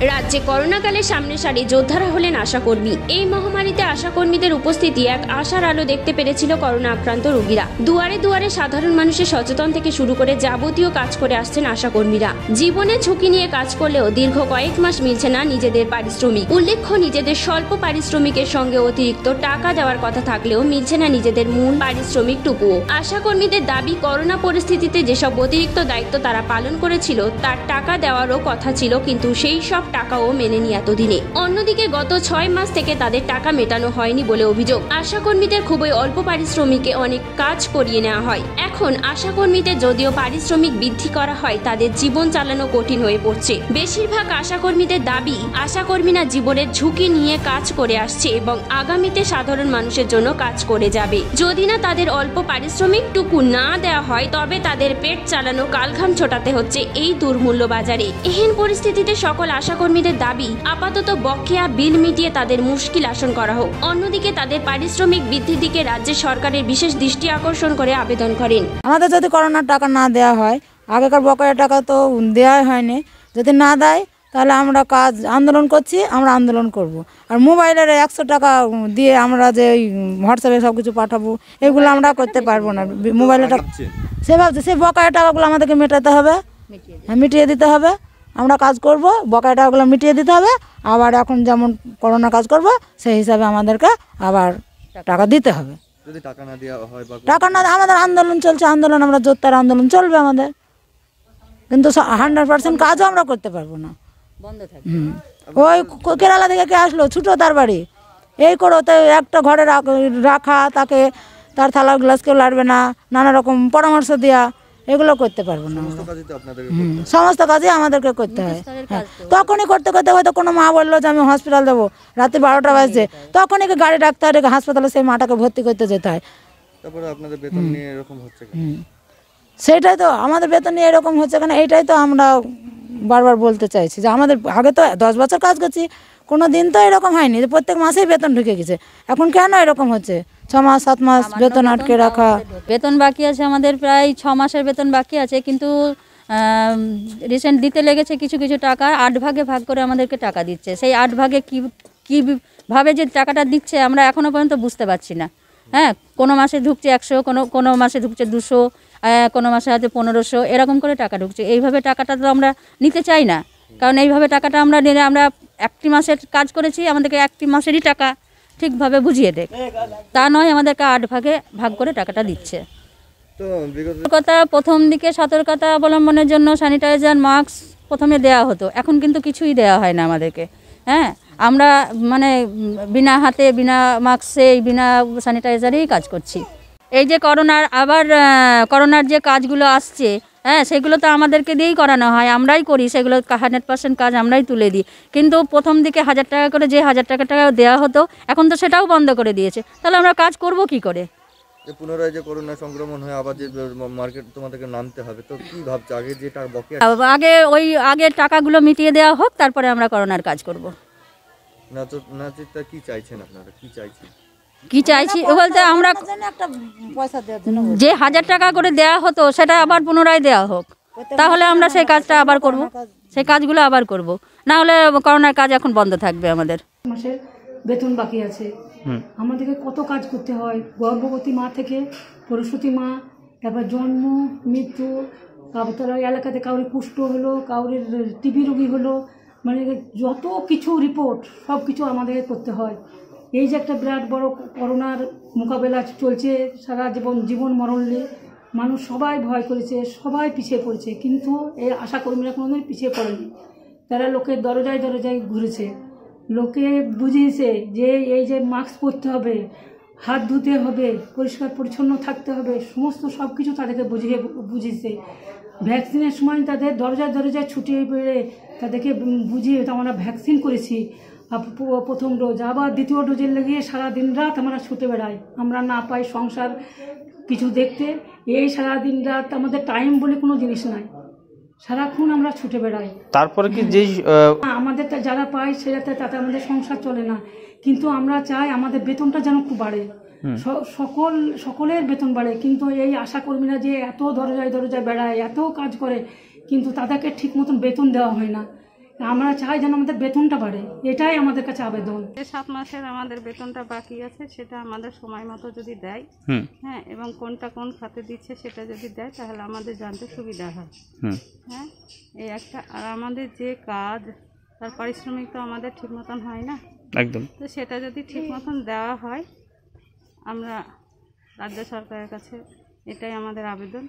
রাজ্যে করোনাকালে সামনে সারি যোদ্ধারা হলেন আশাকর্মী। এই মহামারীতে আশাকর্মীদের উপস্থিতি এক আশার আলো দেখতে পেরেছিল করোনা আক্রান্ত রোগীরা। দুয়ারে দুয়ারে সাধারণ মানুষের সচেতন থেকে শুরু করে যাবতীয় কাজ করে আসছেন আশাকর্মীরা। জীবনে ঝুঁকি নিয়ে কাজ করলেও দীর্ঘ কয়েক মাস মিলছে না নিজেদের পারিশ্রমিক। উল্লেখ্য, নিজেদের স্বল্প পারিশ্রমিকের সঙ্গে অতিরিক্ত টাকা দেওয়ার কথা থাকলেও মিলছে না নিজেদের মূল পারিশ্রমিকটুকুও। আশাকর্মীদের দাবি, করোনা পরিস্থিতিতে যেসব অতিরিক্ত দায়িত্ব তারা পালন করেছিল তার টাকা দেওয়ারও কথা ছিল, কিন্তু সেই সব টাকাও মেলেনি এতদিনে। অন্যদিকে গত 6 মাস থেকে তাদের টাকা মেটানো হয়নি বলে অভিযোগ। আশাকর্মীদের খুবই অল্প পারিশ্রমিকে অনেক কাজ করিয়ে নেওয়া হয়। এখন আশাকর্মীদের যদিও পারিশ্রমিক বৃদ্ধি করা হয়, তাদের জীবন চালানো কঠিন হয়ে পড়ছে। বেশিরভাগ আশাকর্মীদের দাবি, আশাকর্মীরা জীবনের ঝুঁকি নিয়ে কাজ করে আসছে এবং আগামীতে সাধারণ মানুষের জন্য কাজ করে যাবে। যদি না তাদের অল্প পারিশ্রমিকটুকু না দেওয়া হয়, তবে তাদের পেট চালানো কালঘাম ছোটাতে হচ্ছে এই দুর্মূল্য বাজারে। এহেন পরিস্থিতিতে সকল আশাকর্মীদের দাবি, আপাতত বকেয়া বিল মিটিয়ে তাদের মুশকিল আসান করা হোক। অন্যদিকে তাদের পারিশ্রমিক বৃদ্ধির দিকে রাজ্য সরকারের বিশেষ দৃষ্টি আকর্ষণ করে আবেদন করেন। আমাদের যদি করোনার টাকা না দেওয়া হয়, আগেকার বকেয়া টাকা তো দেওয়াই হয়নি, যদি না দেয় তাহলে আমরা আন্দোলন করছি, আমরা আন্দোলন করব। আর মোবাইলের 100 টাকা দিয়ে আমরা যে হোয়াটসঅ্যাপে সব কিছু পাঠাবো, এগুলো আমরা করতে পারবো না। মোবাইলের টাকা সে ভাবছে, সেই বকেয়া টাকাগুলো আমাদেরকে মেটাতে হবে, মিটিয়ে দিতে হবে। আমরা কাজ করব, বকেয়া টাকাগুলো মিটিয়ে দিতে হবে। আবার এখন যেমন করোনা কাজ করব, সেই হিসাবে আমাদেরকে আবার টাকা দিতে হবে। যদি টাকা না দেওয়া হয়, টাকা না, আমাদের আন্দোলন চলছে, আন্দোলন আমরা জোরদার আন্দোলন চলবে আমাদের, কিন্তু 100% কাজও আমরা করতে পারবো না, বন্ধ থাকবে। ওই কেরালা থেকে কে আসলো, ছুটো তার বাড়ি, এই করো, তাই একটা ঘরে রাখা, তাকে তার থালা গ্লাস কেউ লাড়বে না, নানা রকম পরামর্শ দেওয়া, এগুলো করতে পারবো না। সমস্ত কাজই আমাদেরকে করতে হয়। তখনই করতে করতে হয়তো কোনো মা বললো যে আমি হসপিটাল যাবো, রাত্রি 12টা বাজছে, তখনই গাড়ি ডাকতে হয়, হাসপাতালে সেই মাটাকে ভর্তি করতে যেতে হয়। সেটাই তো আমাদের বেতন নিয়ে এরকম হচ্ছে কেন, এইটাই তো আমরা বারবার বলতে চাইছি যে আমাদের আগে তো 10 বছর কাজ করছি, কোনো দিন তো এরকম হয়নি যে প্রত্যেক মাসেই বেতন ঢুকে গেছে। এখন কেন এরকম হচ্ছে? 6 মাস 7 মাস বেতন আটকে রাখা। বেতন বাকি আছে আমাদের, প্রায় 6 মাসের বেতন বাকি আছে, কিন্তু রিসেন্ট দিতে লেগেছে কিছু কিছু টাকা। 8 ভাগে ভাগ করে আমাদেরকে টাকা দিচ্ছে। সেই 8 ভাগে কীভাবে যে টাকাটা দিচ্ছে আমরা এখনও পর্যন্ত বুঝতে পারছি না। হ্যাঁ, কোনো মাসে ঢুকছে 100, কোনো মাসে ঢুকছে 200, কোনো মাসে হয়তো 1500, এরকম করে টাকা ঢুকছে। এইভাবে টাকাটা তো আমরা নিতে চাই না, কারণ এইভাবে টাকাটা আমরা নিলে, আমরা 1টি মাসের কাজ করেছি, আমাদেরকে 1টি মাসেরই টাকা ঠিকভাবে বুঝিয়ে দেয়, তা নয় আমাদেরকে 8 ভাগে ভাগ করে টাকাটা দিচ্ছে। সতর্কতা, প্রথম দিকে সতর্কতা অবলম্বনের জন্য স্যানিটাইজার, মাস্ক প্রথমে দেওয়া হতো, এখন কিন্তু কিছুই দেওয়া হয় না আমাদেরকে। হ্যাঁ, আমরা মানে বিনা হাতে, বিনা মাস্কে, বিনা স্যানিটাইজারেই কাজ করছি। এই যে করোনার যে কাজগুলো আসছে, হ্যাঁ, সেগুলো তো আমাদেরকে দিয়েই করানো হয়, আমরাই করি, সেগুলো 100% কাজ আমরাই তুলে দিই। কিন্তু প্রথম দিকে 1000 টাকা করে যে 1000 টাকা দেওয়া হতো, এখন তো সেটাও বন্ধ করে দিয়েছে। তাহলে আমরা কাজ করব কি করে? পুনরায় যে করোনা সংক্রমণ হয়, আবার যে মার্কেট তোমাদেরকে নামতে হবে, তো কি ভাবছো? আগে যে টাকা বকেয়া, আগের টাকাগুলো মিটিয়ে দেওয়া হোক, তারপরে আমরা করোনার কাজ করব। কি চাইছেন আপনারা? কি চাইছি বলতে, আমরা যে 1000 টাকা করে দেওয়া হতো সেটা আবার পুনরায় দেওয়া হোক, তাহলে আমরা সেই কাজটা আবার করব, সেই কাজগুলো আবার করব। না হলে করোনার কাজ এখন বন্ধ থাকবে। আমাদের মাসের বেতন বাকি আছে, আমাদেরকে কত কাজ করতে হয়, গর্ভবতী মা থেকে প্রসূতি মা, তারপর জন্ম, মৃত্যু, তারপর এলাকাতে কাউরি কুষ্ঠ হলো, কাউরির টিবি রোগী হলো, মানে যত কিছু রিপোর্ট সব কিছু আমাদেরকে করতে হয়। এই যে একটা বিরাট বড় করোনার মোকাবেলা চলছে, সারা জীবন মরণ নিয়ে মানুষ সবাই ভয় করেছে, সবাই পিছিয়ে পড়েছে, কিন্তু এই আশাকর্মীরা কোনোদিন পিছিয়ে পড়েনি। তারা লোকের দরজায় দরজায় ঘুরেছে, লোকে বুঝিয়েছে যে এই যে মাস্ক পরতে হবে, হাত ধুতে হবে, পরিষ্কার পরিচ্ছন্ন থাকতে হবে, সমস্ত সব কিছু তাদেরকে বুঝিয়েছে। ভ্যাকসিনের সময় তাদের দরজায় দরজায় ছুটিয়ে পেরে তাদেরকে বুঝিয়ে আমরা ভ্যাকসিন করেছি। প্রথম ডোজ, আবার দ্বিতীয় ডোজের লেগে সারা দিন রাত আমরা ছুটে বেড়াই, আমরা না পাই সংসার কিছু দেখতে। এই সারা দিন রাত আমাদের টাইম বলে কোনো জিনিস নাই, সারাক্ষণ আমরা ছুটে বেড়াই। তারপরে কি যে আমাদের যারা পাই সেটাতে তাতে আমাদের সংসার চলে না, কিন্তু আমরা চাই আমাদের বেতনটা যেন খুব বাড়ে, সকলের বেতন বাড়ে। কিন্তু এই আশাকর্মীরা যে এত দরজায় দরজায় বেড়ায়, এত কাজ করে, কিন্তু তাদেরকে ঠিক মতন বেতন দেওয়া হয় না। আমরা চাই যেন আমাদের বেতনটা বাড়ে, এটাই আমাদের কাছে আবেদন। যে 7 মাসের আমাদের বেতনটা বাকি আছে সেটা আমাদের সময় মতো যদি দেয়, হ্যাঁ, এবং কোনটা কোন খাতে দিচ্ছে সেটা যদি দেয় তাহলে আমাদের জানতে সুবিধা হয়। হ্যাঁ, এই একটা। আর আমাদের যে কাজ তার পারিশ্রমিক তো আমাদের ঠিক মতন হয় না একদম। তো সেটা যদি ঠিক মতন দেওয়া হয়, আমরা রাজ্য সরকারের কাছে এটাই আমাদের আবেদন।